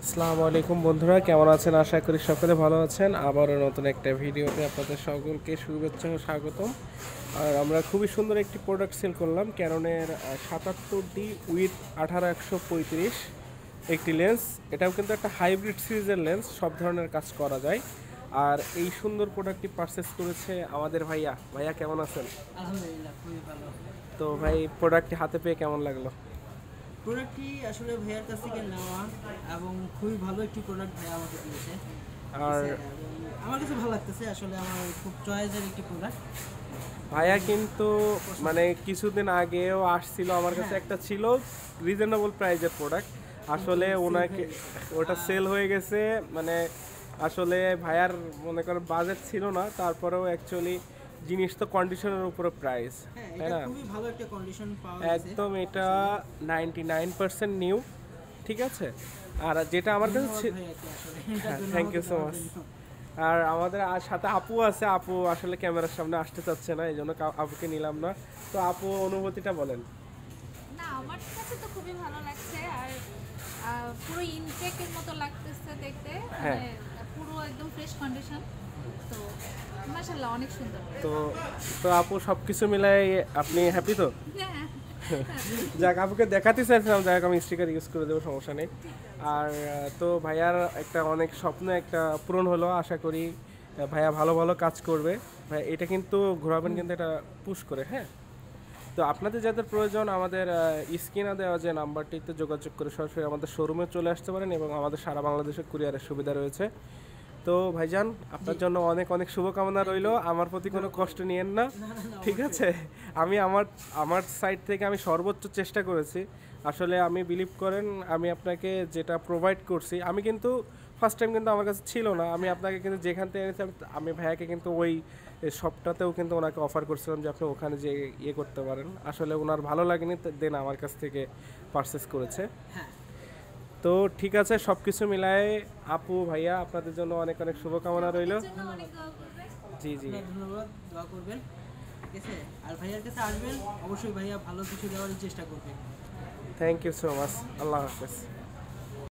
আসসালামু আলাইকুম বন্ধুরা, কেমন আছেন? আশা করি সকলে ভালো আছেন। আবারও নতুন একটা ভিডিওতে আপনাদের সকলকে শুভেচ্ছা ও স্বাগতম। আর আমরা খুবই সুন্দর একটি প্রোডাক্ট সেল করলাম, ক্যাননের 77D উইথ 18-135 একটি লেন্স। এটাও কিন্তু একটা হাইব্রিড সিরিজের লেন্স, সব ধরনের কাজ করা যায়। আর এই সুন্দর প্রোডাক্টটি পারচেস করেছে আমাদের ভাইয়া। ভাইয়া কেমন আছেন? আলহামদুলিল্লাহ, খুবই ভালো। তো ভাই, প্রোডাক্টটি হাতে পেয়ে কেমন লাগলো? প্রোডাক্টটি আসলে ভাইয়ার কাছ থেকে নেওয়া এবং খুবই ভালো একটি প্রোডাক্ট ভাইয়া আমাকে দিয়েছে। আর এবং আমার কাছে ভালো লাগতেছে, আসলে আমার খুব চয়েসের একটি প্রোডাক্ট। ভাইয়া কিন্তু মানে কিছুদিন আগেও আসছিল আমার কাছে, একটা ছিল রিজনেবল প্রাইজের প্রোডাক্ট। আসলে ওনাকে ওটা সেল হয়ে গেছে। মানে আসলে ভাইয়ার মনে করেন বাজেট ছিল না, তারপরেও অ্যাকচুয়ালি জিনিস তো কন্ডিশনের উপরে প্রাইস, হ্যাঁ, তাই এটা না? খুবই ভালো একটা কন্ডিশন পাওয়া গেছে। একদম এটা 99% নিউ, ঠিক আছে। আর যেটা আমার কাছে ধন্যবাদ ভাইয়াকে আসলে এটার জন্য থ্যাংক ইউ আমাকে সো দেওয়ার মাচ। জন্য। আর আমাদের সাথে আপু আছে, আপু আসলে ক্যামেরার সামনে আসতে চাচ্ছে না, এই জন্য আপুকে নিলাম না। তো আপু, অনুভূতিটা বলেন। না, আমার কাছে তো খুবই ভালো লাগছে। আর পুরো ইনটেকের মতো লাগতেছে দেখতে, হ্যাঁ। মানে পুরো একদম ফ্রেশ কন্ডিশন। তো মাশাআল্লাহ, অনেক সুন্দর। তো তো আপু, সব কিছু মিলাই আপনি হ্যাপি তো? হ্যাঁ, যাক, আপুকে দেখাতে চাইছিলাম, যাক আমি স্টিকার ইউজ করে দেবো, সমস্যা নেই। আর তো ভাইয়ার একটা অনেক স্বপ্ন একটা পূরণ হলো, আশা করি ভাইয়া ভালো ভালো কাজ করবে। ভাই, এটা কিন্তু ঘোরাবেন কিন্তু এটা পুশ করে, হ্যাঁ। তো আপনাদের যাদের প্রয়োজন, আমাদের স্ক্রিনে দেওয়া যে নাম্বারটিতে যোগাযোগ করে সরাসরি আমাদের শোরুমে চলে আসতে পারেন, এবং আমাদের সারা বাংলাদেশে কুরিয়ারের সুবিধা রয়েছে। তো ভাইজান, আপনার জন্য অনেক অনেক শুভকামনা রইলো। আমার প্রতি কোনো কষ্ট নিয়েন না, ঠিক আছে? আমি আমার আমার সাইড থেকে আমি সর্বোচ্চ চেষ্টা করেছি। আসলে আমি বিলিভ করেন, আমি আপনাকে যেটা প্রোভাইড করছি, আমি কিন্তু ফার্স্ট টাইম কিন্তু আমার কাছে ছিল না। আমি আপনাকে কিন্তু যেখান থেকে এনেছি, আমি ভাইয়াকে কিন্তু ওই শপটাতেও কিন্তু ওনাকে অফার করছিলাম যে আপনি ওখানে যে ইয়ে করতে পারেন। আসলে ওনার ভালো লাগেনি, দেন আমার কাছ থেকে পারচেস করেছে। হ্যাঁ, তো ঠিক আছে, সব কিছু মিলায়ে আপু ভাইয়া, আপনাদের জন্য অনেক অনেক শুভকামনা রইল। আমাদের জন্য অনেক দোয়া করবেন। জি জি, আপনার ধন্যবাদ, দোয়া করবেন। ঠিক আছে, আর ভাইয়ার কাছে আসবেন, অবশ্যই ভাইয়া ভালো কিছু দেওয়ার চেষ্টা করবে। Thank you so much. Allah হাফেজ।